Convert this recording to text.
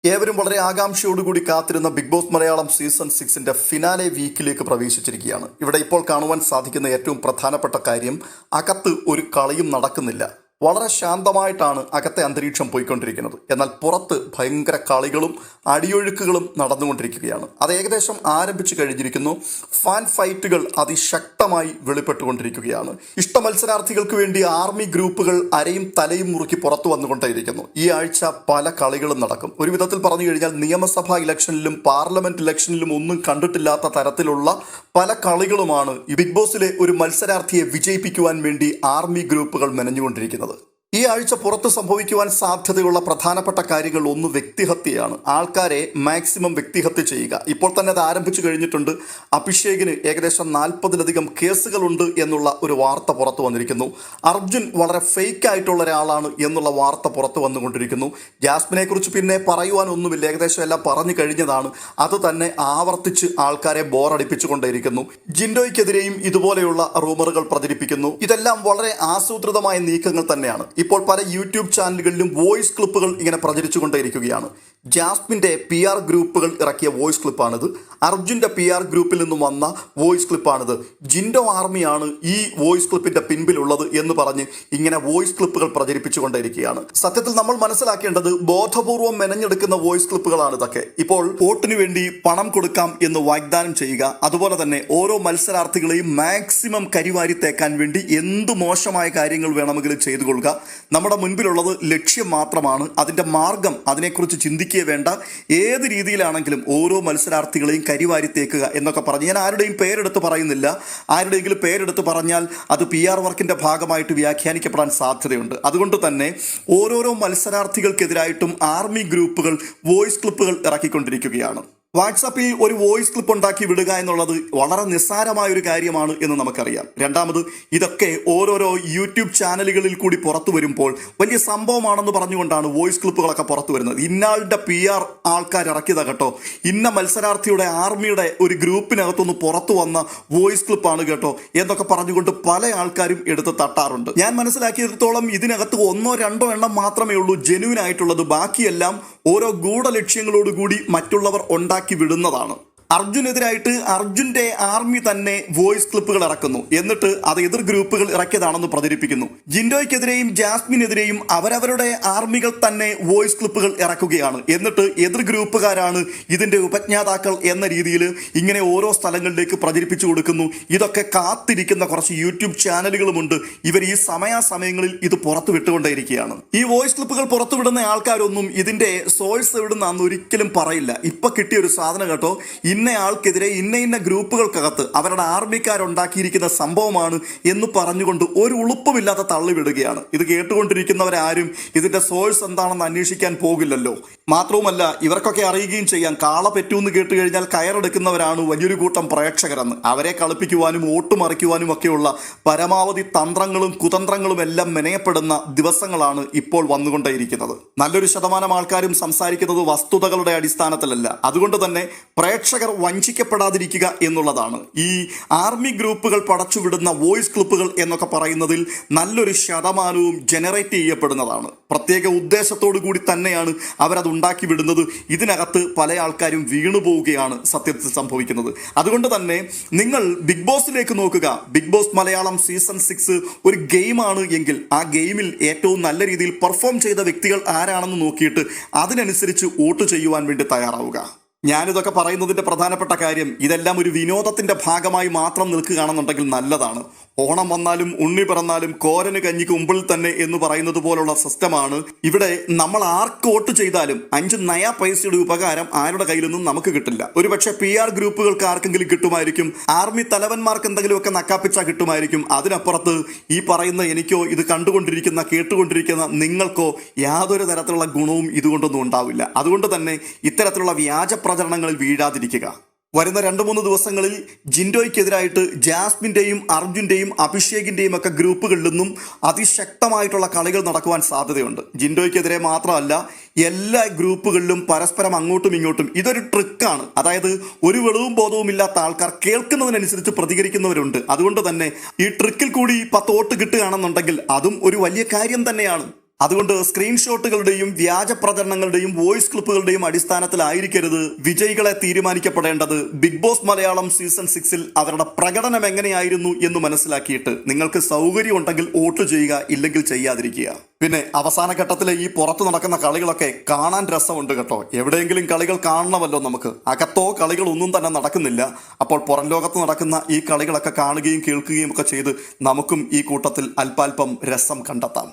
ഏവരും വളരെ ആകാംക്ഷയോടുകൂടി കാത്തിരുന്ന ബിഗ് ബോസ് മലയാളം സീസൺ 6ന്റെ ഫിനാലെ വീക്കിലേക്ക് പ്രവേശിച്ചിരിക്കുകയാണ്. ഇവിടെ ഇപ്പോൾ കാണുവാൻ സാധിക്കുന്ന ഏറ്റവും പ്രധാനപ്പെട്ട കാര്യം, അകത്ത് ഒരു കളിയും നടക്കുന്നില്ല. വളരെ ശാന്തമായിട്ടാണ് അകത്തെ അന്തരീക്ഷം പോയിക്കൊണ്ടിരിക്കുന്നത്. എന്നാൽ പുറത്ത് ഭയങ്കര കളികളും അടിയൊഴുക്കുകളും നടന്നുകൊണ്ടിരിക്കുകയാണ്. അത് ഏകദേശം ആരംഭിച്ചു കഴിഞ്ഞിരിക്കുന്നു. ഫാൻ ഫൈറ്റുകൾ അതിശക്തമായി വെളിപ്പെട്ടുകൊണ്ടിരിക്കുകയാണ്. ഇഷ്ട മത്സരാർത്ഥികൾക്ക് വേണ്ടി ആർമി ഗ്രൂപ്പുകൾ അരയും തലയും മുറുക്കി പുറത്തു വന്നുകൊണ്ടേയിരിക്കുന്നു. ഈ ആഴ്ച പല കളികളും നടക്കും. ഒരു വിധത്തിൽ പറഞ്ഞു കഴിഞ്ഞാൽ നിയമസഭാ ഇലക്ഷനിലും പാർലമെന്റ് ഇലക്ഷനിലും ഒന്നും കണ്ടിട്ടില്ലാത്ത തരത്തിലുള്ള പല കളികളുമാണ് ഈ ബിഗ് ബോസിലെ ഒരു മത്സരാർത്ഥിയെ വിജയിപ്പിക്കുവാൻ വേണ്ടി ആർമി ഗ്രൂപ്പുകൾ മെനഞ്ഞുകൊണ്ടിരിക്കുന്നത്. ഈ ആഴ്ച പുറത്ത് സംഭവിക്കുവാൻ സാധ്യതയുള്ള പ്രധാനപ്പെട്ട കാര്യങ്ങൾ ഒന്ന് വ്യക്തിഹത്യയാണ്. ആൾക്കാരെ മാക്സിമം വ്യക്തിഹത്യ ചെയ്യുക. ഇപ്പോൾ തന്നെ അത് ആരംഭിച്ചു കഴിഞ്ഞിട്ടുണ്ട്. അഭിഷേകിന് ഏകദേശം 40-ലധികം കേസുകളുണ്ട് എന്നുള്ള ഒരു വാർത്ത പുറത്തു വന്നിരിക്കുന്നു. അർജുൻ വളരെ ഫേക്ക് ആയിട്ടുള്ള ഒരാളാണ് എന്നുള്ള വാർത്ത പുറത്തു വന്നുകൊണ്ടിരിക്കുന്നു. ജാസ്മിനെ കുറിച്ച് പിന്നെ പറയുവാനൊന്നുമില്ല, ഏകദേശം എല്ലാം പറഞ്ഞു കഴിഞ്ഞതാണ്. അത് തന്നെ ആവർത്തിച്ച് ആൾക്കാരെ ബോറടിപ്പിച്ചുകൊണ്ടേയിരിക്കുന്നു. ജിൻഡോയ്ക്കെതിരെയും ഇതുപോലെയുള്ള റൂമറുകൾ പ്രചരിപ്പിക്കുന്നു. ഇതെല്ലാം വളരെ ആസൂത്രിതമായ നീക്കങ്ങൾ തന്നെയാണ്. ഇപ്പോൾ പല യൂട്യൂബ് ചാനലുകളിലും വോയിസ് ക്ലിപ്പുകൾ ഇങ്ങനെ പ്രചരിച്ചുകൊണ്ടേയിരിക്കുകയാണ്. ജാസ്മിൻ്റെ PR ഗ്രൂപ്പുകൾ ഇറക്കിയ വോയിസ് ക്ലിപ്പാണിത്. അർജുൻ്റെ PR ഗ്രൂപ്പിൽ നിന്നും വന്ന വോയിസ് ക്ലിപ്പാണിത്. ജിൻഡോ ആർമിയാണ് ഈ വോയിസ് ക്ലിപ്പിന്റെ പിൻപിലുള്ളത് എന്ന് പറഞ്ഞ് ഇങ്ങനെ വോയിസ് ക്ലിപ്പുകൾ പ്രചരിപ്പിച്ചുകൊണ്ടേയിരിക്കുകയാണ്. സത്യത്തിൽ നമ്മൾ മനസ്സിലാക്കേണ്ടത് ബോധപൂർവം മെനഞ്ഞെടുക്കുന്ന വോയിസ് ക്ലിപ്പുകളാണ് ഇതൊക്കെ. ഇപ്പോൾ വോട്ടിന് വേണ്ടി പണം കൊടുക്കാം എന്ന് വാഗ്ദാനം ചെയ്യുക, അതുപോലെ തന്നെ ഓരോ മത്സരാർത്ഥികളെയും മാക്സിമം കരിവാരി തേക്കാൻ വേണ്ടി എന്ത് മോശമായ കാര്യങ്ങൾ വേണമെങ്കിലും ചെയ്തു കൊള്ളുക. നമ്മുടെ മുൻപിലുള്ളത് ലക്ഷ്യം മാത്രമാണ്. അതിൻ്റെ മാർഗം അതിനെക്കുറിച്ച് ചിന്തിക്കുക വേണ്ട. ഏത് രീതിയിലാണെങ്കിലും ഓരോ മത്സരാർത്ഥികളെയും കരിവാരി തേക്കുക എന്നൊക്കെ പറഞ്ഞ് ഞാൻ ആരുടെയും പേരെടുത്ത് പറയുന്നില്ല. ആരുടെയെങ്കിലും പേരെടുത്ത് പറഞ്ഞാൽ അത് PR വർക്കിൻ്റെ ഭാഗമായിട്ട് വ്യാഖ്യാനിക്കപ്പെടാൻ സാധ്യതയുണ്ട്. അതുകൊണ്ട് തന്നെ ഓരോരോ മത്സരാർത്ഥികൾക്കെതിരായിട്ടും ആർമി ഗ്രൂപ്പുകൾ വോയിസ് ക്ലിപ്പുകൾ ഇറക്കിക്കൊണ്ടിരിക്കുകയാണ്. വാട്സാപ്പിൽ ഒരു വോയിസ് ക്ലിപ്പ് ഉണ്ടാക്കി വിടുക എന്നുള്ളത് വളരെ നിസ്സാരമായ ഒരു കാര്യമാണ് എന്ന് നമുക്കറിയാം. രണ്ടാമത്, ഇതൊക്കെ ഓരോരോ യൂട്യൂബ് ചാനലുകളിൽ കൂടി പുറത്തു വരുമ്പോൾ വലിയ സംഭവമാണെന്ന് പറഞ്ഞുകൊണ്ടാണ് വോയിസ് ക്ലിപ്പുകളൊക്കെ പുറത്തു വരുന്നത്. ഇന്നാളുടെ PR ആൾക്കാർ ഇറക്കിയതാ കേട്ടോ, ഇന്ന മത്സരാർത്ഥിയുടെ ആർമിയുടെ ഒരു ഗ്രൂപ്പിനകത്തൊന്ന് പുറത്തു വന്ന വോയിസ് ക്ലിപ്പാണ് കേട്ടോ എന്നൊക്കെ പറഞ്ഞുകൊണ്ട് പല ആൾക്കാരും എടുത്ത് തട്ടാറുണ്ട്. ഞാൻ മനസ്സിലാക്കിയിടത്തോളം ഇതിനകത്ത് 1-2 എണ്ണം മാത്രമേ ഉള്ളൂ ജെന്യൂൻ ആയിട്ടുള്ളത്. ബാക്കിയെല്ലാം ഓരോ ഗൂഢലക്ഷ്യങ്ങളോടുകൂടി മറ്റുള്ളവർ ഉണ്ടാക്കി വിടുന്നതാണ്. അർജുനെതിരായിട്ട് അർജുന്റെ ആർമി തന്നെ വോയിസ് ക്ലിപ്പുകൾ ഇറക്കുന്നു. എന്നിട്ട് അത് എതിർ ഗ്രൂപ്പുകൾ ഇറക്കിയതാണെന്ന് പ്രചരിപ്പിക്കുന്നു. ജിൻഡോയ്ക്കെതിരെയും ജാസ്മിനെതിരെയും അവരവരുടെ ആർമികൾ തന്നെ വോയിസ് ക്ലിപ്പുകൾ ഇറക്കുകയാണ്. എന്നിട്ട് എതിർ ഗ്രൂപ്പുകാരാണ് ഇതിന്റെ ഉപജ്ഞാതാക്കൾ എന്ന രീതിയിൽ ഇങ്ങനെ ഓരോ സ്ഥലങ്ങളിലേക്ക് പ്രചരിപ്പിച്ചു കൊടുക്കുന്നു. ഇതൊക്കെ കാത്തിരിക്കുന്ന കുറച്ച് യൂട്യൂബ് ചാനലുകളുമുണ്ട്. ഇവർ ഈ സമയാസമയങ്ങളിൽ ഇത് പുറത്തു വിട്ടുകൊണ്ടേയിരിക്കുകയാണ്. ഈ വോയിസ് ക്ലിപ്പുകൾ പുറത്തുവിടുന്ന ആൾക്കാരൊന്നും ഇതിന്റെ സോഴ്സ് എവിടുന്നാന്ന് ഒരിക്കലും പറയില്ല. ഇപ്പൊ കിട്ടിയ ഒരു സാധനം കേട്ടോ, ഇന്ന ആൾക്കെതിരെ ഇന്ന ഗ്രൂപ്പുകൾക്കകത്ത് അവരുടെ ആർമിക്കാരുണ്ടാക്കിയിരിക്കുന്ന സംഭവമാണ് എന്ന് പറഞ്ഞുകൊണ്ട് ഒരു ഉളുപ്പുമില്ലാത്ത തള്ളിവിടുകയാണ്. ഇത് കേട്ടുകൊണ്ടിരിക്കുന്നവരാരും ഇതിന്റെ സോഴ്സ് എന്താണെന്ന് അന്വേഷിക്കാൻ പോകില്ലല്ലോ. മാത്രവുമല്ല, ഇവർക്കൊക്കെ അറിയുകയും ചെയ്യാം, കാള പെറ്റൂന്ന് കേട്ട് കഴിഞ്ഞാൽ കയറെടുക്കുന്നവരാണ് വലിയൊരു കൂട്ടം പ്രേക്ഷകരെന്ന്. അവരെ കളിപ്പിക്കുവാനും ഓട്ടുമറിക്കുവാനും ഒക്കെയുള്ള പരമാവധി തന്ത്രങ്ങളും കുതന്ത്രങ്ങളും എല്ലാം മെനയപ്പെടുന്ന ദിവസങ്ങളാണ് ഇപ്പോൾ വന്നുകൊണ്ടേയിരിക്കുന്നത്. നല്ലൊരു ശതമാനം ആൾക്കാരും സംസാരിക്കുന്നത് വസ്തുതകളുടെ അടിസ്ഥാനത്തിലല്ല. അതുകൊണ്ട് തന്നെ പ്രേക്ഷകർ വഞ്ചിക്കപ്പെടാതിരിക്കുക എന്നുള്ളതാണ്. ഈ ആർമി ഗ്രൂപ്പുകൾ പടച്ചുവിടുന്ന വോയിസ് ക്ലിപ്പുകൾ എന്നൊക്കെ പറയുന്നതിൽ നല്ലൊരു ശതമാനവും ജനറേറ്റ് ചെയ്യപ്പെടുന്നതാണ്. പ്രത്യേക ഉദ്ദേശത്തോടു കൂടി തന്നെയാണ് അവരത് ഉണ്ടാക്കി വിടുന്നത്. ഇതിനകത്ത് പല ആൾക്കാരും വീണു പോവുകയാണ് സത്യത്തിൽ സംഭവിക്കുന്നത്. അതുകൊണ്ട് തന്നെ നിങ്ങൾ ബിഗ് ബോസിലേക്ക് നോക്കുക. ബിഗ് ബോസ് മലയാളം സീസൺ 6 ഒരു ഗെയിമാണ് എങ്കിൽ ആ ഗെയിമിൽ ഏറ്റവും നല്ല രീതിയിൽ പെർഫോം ചെയ്ത വ്യക്തികൾ ആരാണെന്ന് നോക്കിയിട്ട് അതിനനുസരിച്ച് വോട്ട് ചെയ്യുവാൻ വേണ്ടി തയ്യാറാവുക. ഞാനിതൊക്കെ പറയുന്നതിൻ്റെ പ്രധാനപ്പെട്ട കാര്യം, ഇതെല്ലാം ഒരു വിനോദത്തിൻ്റെ ഭാഗമായി മാത്രം നിൽക്കുകയാണെന്നുണ്ടെങ്കിൽ നല്ലതാണ്. ഓണം വന്നാലും ഉണ്ണി പിറന്നാലും കോരന് കഞ്ഞിക്ക് മുമ്പിൽ തന്നെ എന്ന് പറയുന്നത് പോലുള്ള സിസ്റ്റമാണ് ഇവിടെ. നമ്മൾ ആർക്ക് വോട്ട് ചെയ്താലും 5 നയാ പൈസയുടെ ഉപകാരം ആരുടെ കയ്യിൽ നിന്നും നമുക്ക് കിട്ടില്ല. ഒരുപക്ഷെ PR ഗ്രൂപ്പുകൾക്ക് ആർക്കെങ്കിലും കിട്ടുമായിരിക്കും, ആർമി തലവന്മാർക്ക് എന്തെങ്കിലുമൊക്കെ നക്കാപ്പിച്ച കിട്ടുമായിരിക്കും. അതിനപ്പുറത്ത് ഈ പറയുന്ന എനിക്കോ ഇത് കണ്ടുകൊണ്ടിരിക്കുന്ന കേട്ടുകൊണ്ടിരിക്കുന്ന നിങ്ങൾക്കോ യാതൊരു തരത്തിലുള്ള ഗുണവും ഇതുകൊണ്ടൊന്നും ഉണ്ടാവില്ല. അതുകൊണ്ട് തന്നെ ഇത്തരത്തിലുള്ള വ്യാജ പ്രചരണങ്ങളിൽ വീഴാതിരിക്കുക. വരുന്ന 2-3 ദിവസങ്ങളിൽ ജിൻഡോയ്ക്കെതിരായിട്ട് ജാസ്മിൻ്റെയും അർജുൻ്റെയും അഭിഷേകിൻ്റെയും ഒക്കെ ഗ്രൂപ്പുകളിൽ നിന്നും അതിശക്തമായിട്ടുള്ള കളികൾ നടക്കുവാൻ സാധ്യതയുണ്ട്. ജിൻഡോയ്ക്കെതിരെ മാത്രമല്ല, എല്ലാ ഗ്രൂപ്പുകളിലും പരസ്പരം അങ്ങോട്ടും ഇങ്ങോട്ടും ഇതൊരു ട്രിക്കാണ്. അതായത് ഒരു വെളിവും ബോധവും ഇല്ലാത്ത ആൾക്കാർ കേൾക്കുന്നതിനനുസരിച്ച് പ്രതികരിക്കുന്നവരുണ്ട്. അതുകൊണ്ട് തന്നെ ഈ ട്രിക്കിൽ കൂടി 10 വോട്ട് കിട്ടുകയാണെന്നുണ്ടെങ്കിൽ അതും ഒരു വലിയ കാര്യം തന്നെയാണ്. അതുകൊണ്ട് സ്ക്രീൻഷോട്ടുകളുടെയും വ്യാജ പ്രചരണങ്ങളുടെയും വോയിസ് ക്ലിപ്പുകളുടെയും അടിസ്ഥാനത്തിലായിരിക്കരുത് വിജയികളെ തീരുമാനിക്കപ്പെടേണ്ടത്. ബിഗ് ബോസ് മലയാളം സീസൺ 6-ൽ അവരുടെ പ്രകടനം എങ്ങനെയായിരുന്നു എന്ന് മനസ്സിലാക്കിയിട്ട് നിങ്ങൾക്ക് സൗകര്യം ഉണ്ടെങ്കിൽ വോട്ട് ചെയ്യുക, ഇല്ലെങ്കിൽ ചെയ്യാതിരിക്കുക. പിന്നെ അവസാന ഘട്ടത്തിലെ ഈ പുറത്തു നടക്കുന്ന കളികളൊക്കെ കാണാൻ രസമുണ്ട് കേട്ടോ. എവിടെയെങ്കിലും കളികൾ കാണണമല്ലോ നമുക്ക്. അകത്തോ കളികളൊന്നും തന്നെ നടക്കുന്നില്ല. അപ്പോൾ പുറം ലോകത്ത് നടക്കുന്ന ഈ കളികളൊക്കെ കാണുകയും കേൾക്കുകയും ഒക്കെ ചെയ്ത് നമുക്കും ഈ കൂട്ടത്തിൽ അല്പാൽപ്പം രസം കണ്ടെത്താം.